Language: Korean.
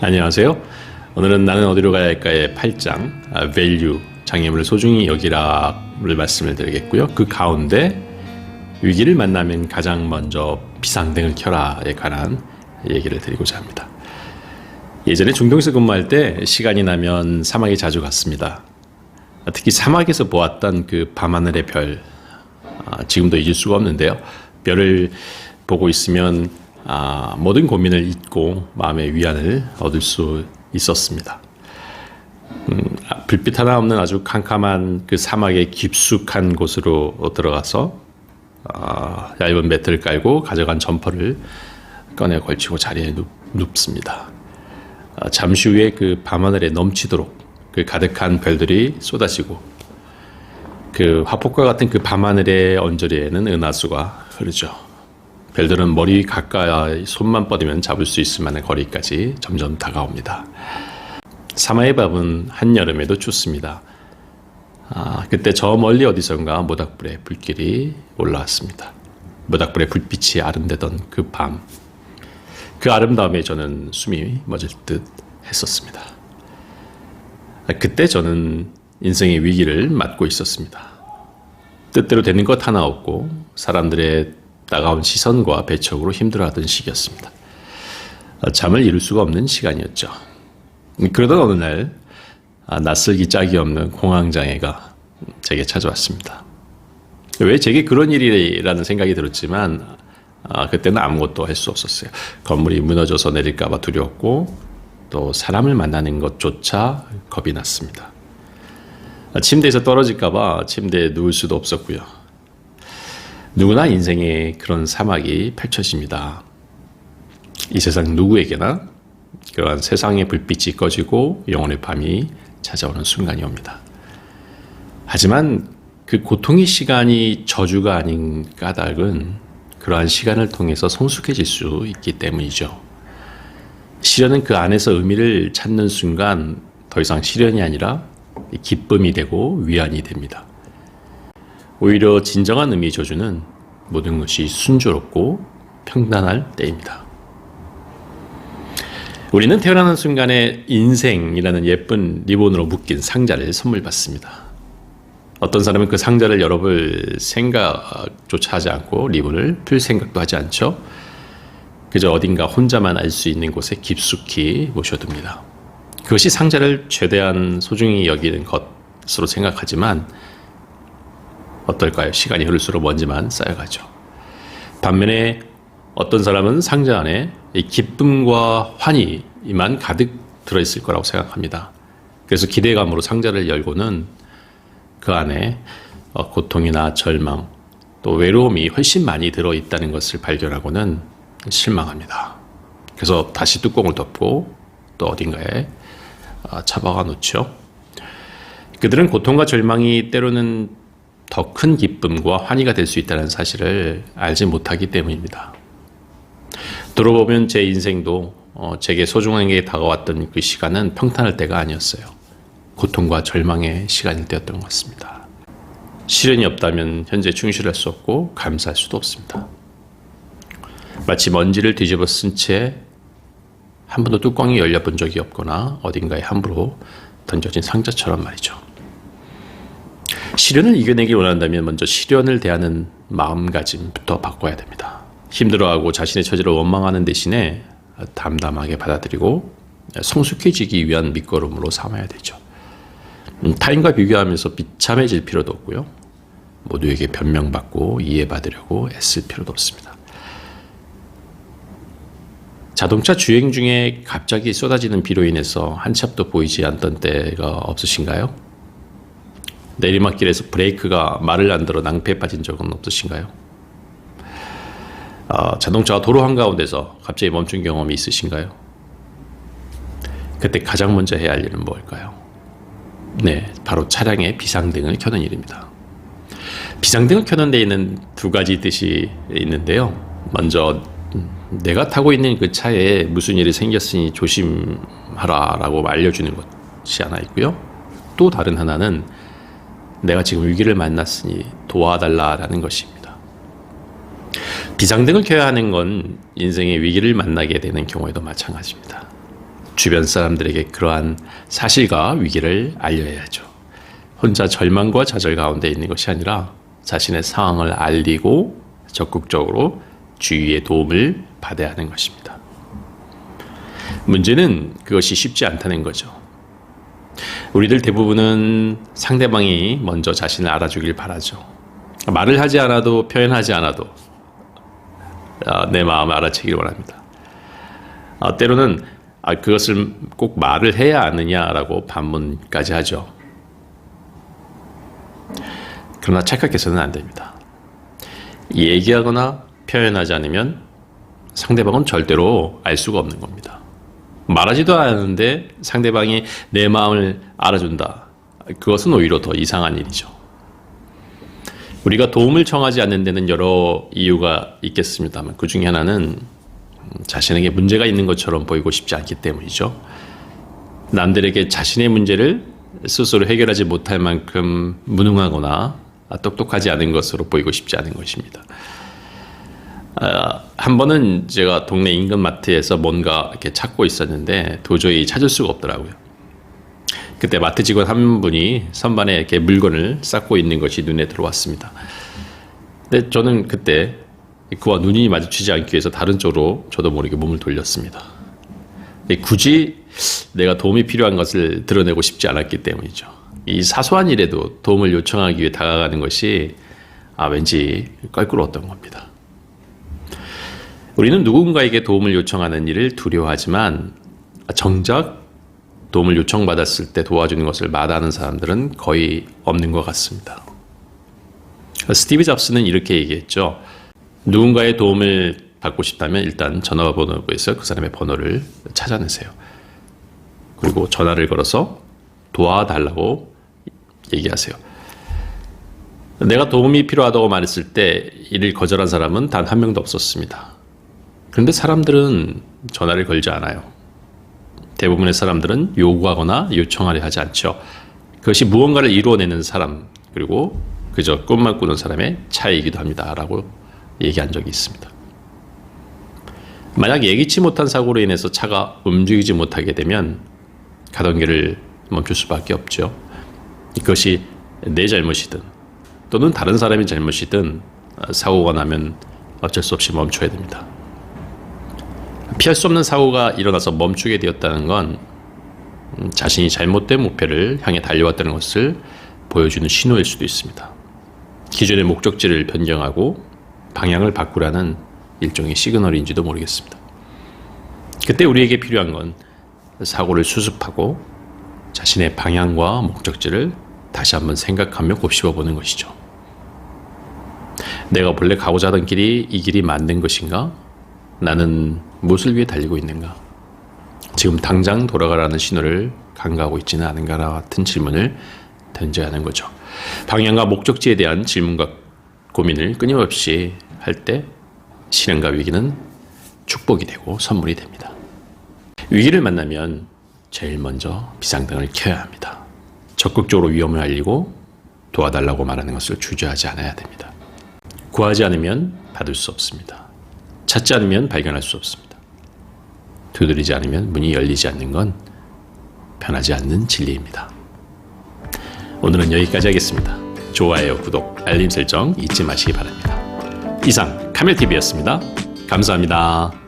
안녕하세요. 오늘은 나는 어디로 가야 할까의 8장 value, 장애물을 소중히 여기라를 말씀을 드리겠고요. 그 가운데 위기를 만나면 가장 먼저 비상등을 켜라에 관한 얘기를 드리고자 합니다. 예전에 중동에서 근무할 때 시간이 나면 사막에 자주 갔습니다. 특히 사막에서 보았던 그 밤하늘의 별, 지금도 잊을 수가 없는데요. 별을 보고 있으면 모든 고민을 잊고 마음의 위안을 얻을 수 있었습니다. 불빛 하나 없는 아주 캄캄한 그 사막의 깊숙한 곳으로 들어가서 얇은 매트를 깔고 가져간 점퍼를 꺼내 걸치고 자리에 눕습니다. 잠시 후에 그 밤하늘에 넘치도록 그 가득한 별들이 쏟아지고 그 화폭과 같은 그 밤하늘의 언저리에는 은하수가 흐르죠. 별들은 머리 가까이 손만 뻗으면 잡을 수 있을 만한 거리까지 점점 다가옵니다. 사막의 밤은 한여름에도 춥습니다. 그때 저 멀리 어디선가 모닥불에 불길이 올라왔습니다. 모닥불에 불빛이 아른대던 그 밤, 그 아름다움에 저는 숨이 멎을 듯 했었습니다. 그때 저는 인생의 위기를 맞고 있었습니다. 뜻대로 되는 것 하나 없고 사람들의 따가운 시선과 배척으로 힘들어하던 시기였습니다. 잠을 이룰 수가 없는 시간이었죠. 그러던 어느 날 낯설기 짝이 없는 공황장애가 제게 찾아왔습니다. 왜 제게 그런 일이라는 생각이 들었지만 그때는 아무것도 할 수 없었어요. 건물이 무너져서 내릴까 봐 두려웠고 또 사람을 만나는 것조차 겁이 났습니다. 침대에서 떨어질까 봐 침대에 누울 수도 없었고요. 누구나 인생에 그런 사막이 펼쳐집니다. 이 세상 누구에게나 그러한 세상의 불빛이 꺼지고 영혼의 밤이 찾아오는 순간이 옵니다. 하지만 그 고통의 시간이 저주가 아닌 까닭은 그러한 시간을 통해서 성숙해질 수 있기 때문이죠. 시련은 그 안에서 의미를 찾는 순간 더 이상 시련이 아니라 기쁨이 되고 위안이 됩니다. 오히려 진정한 의미의 저주는 모든 것이 순조롭고 평단할 때입니다. 우리는 태어나는 순간에 인생이라는 예쁜 리본으로 묶인 상자를 선물 받습니다. 어떤 사람은 그 상자를 열어볼 생각조차 하지 않고 리본을 풀 생각도 하지 않죠. 그저 어딘가 혼자만 알 수 있는 곳에 깊숙이 모셔둡니다. 그것이 상자를 최대한 소중히 여기는 것으로 생각하지만 어떨까요? 시간이 흐를수록 먼지만 쌓여가죠. 반면에 어떤 사람은 상자 안에 이 기쁨과 환희만 가득 들어있을 거라고 생각합니다. 그래서 기대감으로 상자를 열고는 그 안에 고통이나 절망, 또 외로움이 훨씬 많이 들어있다는 것을 발견하고는 실망합니다. 그래서 다시 뚜껑을 덮고 또 어딘가에 처박아 놓죠. 그들은 고통과 절망이 때로는 더 큰 기쁨과 환희가 될 수 있다는 사실을 알지 못하기 때문입니다. 돌아보면 제 인생도 제게 소중하게 다가왔던 그 시간은 평탄할 때가 아니었어요. 고통과 절망의 시간일 때였던 것 같습니다. 시련이 없다면 현재 충실할 수 없고 감사할 수도 없습니다. 마치 먼지를 뒤집어 쓴 채 한 번도 뚜껑이 열려본 적이 없거나 어딘가에 함부로 던져진 상자처럼 말이죠. 시련을 이겨내길 원한다면 먼저 시련을 대하는 마음가짐부터 바꿔야 됩니다. 힘들어하고 자신의 처지를 원망하는 대신에 담담하게 받아들이고 성숙해지기 위한 밑거름으로 삼아야 되죠. 타인과 비교하면서 비참해질 필요도 없고요. 모두에게 변명받고 이해받으려고 애쓸 필요도 없습니다. 자동차 주행 중에 갑자기 쏟아지는 비로 인해서 한치 앞도 보이지 않던 때가 없으신가요? 내리막길에서 브레이크가 말을 안 들어 낭패에 빠진 적은 없으신가요? 자동차가 도로 한가운데서 갑자기 멈춘 경험이 있으신가요? 그때 가장 먼저 해야 할 일은 뭘까요? 네, 바로 차량의 비상등을 켜는 일입니다. 비상등을 켜는 데에는 두 가지 뜻이 있는데요. 먼저 내가 타고 있는 그 차에 무슨 일이 생겼으니 조심하라라고 알려주는 것이 하나 있고요. 또 다른 하나는 내가 지금 위기를 만났으니 도와달라라는 것입니다. 비상등을 켜야 하는 건 인생의 위기를 만나게 되는 경우에도 마찬가지입니다. 주변 사람들에게 그러한 사실과 위기를 알려야죠. 혼자 절망과 좌절 가운데 있는 것이 아니라 자신의 상황을 알리고 적극적으로 주위의 도움을 받아야 하는 것입니다. 문제는 그것이 쉽지 않다는 거죠. 우리들 대부분은 상대방이 먼저 자신을 알아주길 바라죠. 말을 하지 않아도, 표현하지 않아도 내 마음을 알아채기를 원합니다. 때로는 그것을 꼭 말을 해야 하느냐라고 반문까지 하죠. 그러나 착각해서는 안 됩니다. 얘기하거나 표현하지 않으면 상대방은 절대로 알 수가 없는 겁니다. 말하지도 않았는데 상대방이 내 마음을 알아준다. 그것은 오히려 더 이상한 일이죠. 우리가 도움을 청하지 않는 데는 여러 이유가 있겠습니다만 그 중에 하나는 자신에게 문제가 있는 것처럼 보이고 싶지 않기 때문이죠. 남들에게 자신의 문제를 스스로 해결하지 못할 만큼 무능하거나 똑똑하지 않은 것으로 보이고 싶지 않은 것입니다. 한 번은 제가 동네 인근 마트에서 뭔가 이렇게 찾고 있었는데 도저히 찾을 수가 없더라고요. 그때 마트 직원 한 분이 선반에 이렇게 물건을 쌓고 있는 것이 눈에 들어왔습니다. 근데 저는 그때 그와 눈이 마주치지 않기 위해서 다른 쪽으로 저도 모르게 몸을 돌렸습니다. 굳이 내가 도움이 필요한 것을 드러내고 싶지 않았기 때문이죠. 이 사소한 일에도 도움을 요청하기 위해 다가가는 것이 왠지 껄끄러웠던 겁니다. 우리는 누군가에게 도움을 요청하는 일을 두려워하지만 정작 도움을 요청받았을 때 도와주는 것을 마다하는 사람들은 거의 없는 것 같습니다. 스티브 잡스는 이렇게 얘기했죠. 누군가의 도움을 받고 싶다면 일단 전화번호부에서 그 사람의 번호를 찾아내세요. 그리고 전화를 걸어서 도와달라고 얘기하세요. 내가 도움이 필요하다고 말했을 때 이를 거절한 사람은 단 한 명도 없었습니다. 그런데 사람들은 전화를 걸지 않아요. 대부분의 사람들은 요구하거나 요청하려 하지 않죠. 그것이 무언가를 이루어내는 사람 그리고 그저 꿈만 꾸는 사람의 차이이기도 합니다. 라고 얘기한 적이 있습니다. 만약 예기치 못한 사고로 인해서 차가 움직이지 못하게 되면 가던 길을 멈출 수밖에 없죠. 이것이 내 잘못이든 또는 다른 사람의 잘못이든 사고가 나면 어쩔 수 없이 멈춰야 됩니다. 피할 수 없는 사고가 일어나서 멈추게 되었다는 건 자신이 잘못된 목표를 향해 달려왔다는 것을 보여주는 신호일 수도 있습니다. 기존의 목적지를 변경하고 방향을 바꾸라는 일종의 시그널인지도 모르겠습니다. 그때 우리에게 필요한 건 사고를 수습하고 자신의 방향과 목적지를 다시 한번 생각하며 곱씹어 보는 것이죠. 내가 본래 가고자 하던 길이 이 길이 맞는 것인가? 나는 무엇을 위해 달리고 있는가? 지금 당장 돌아가라는 신호를 간과하고 있지는 않은가와 같은 질문을 던져야 하는 거죠. 방향과 목적지에 대한 질문과 고민을 끊임없이 할 때 실현과 위기는 축복이 되고 선물이 됩니다. 위기를 만나면 제일 먼저 비상등을 켜야 합니다. 적극적으로 위험을 알리고 도와달라고 말하는 것을 주저하지 않아야 됩니다. 구하지 않으면 받을 수 없습니다. 찾지 않으면 발견할 수 없습니다. 두드리지 않으면 문이 열리지 않는 건 변하지 않는 진리입니다. 오늘은 여기까지 하겠습니다. 좋아요, 구독, 알림 설정 잊지 마시기 바랍니다. 이상 카멜TV였습니다. 감사합니다.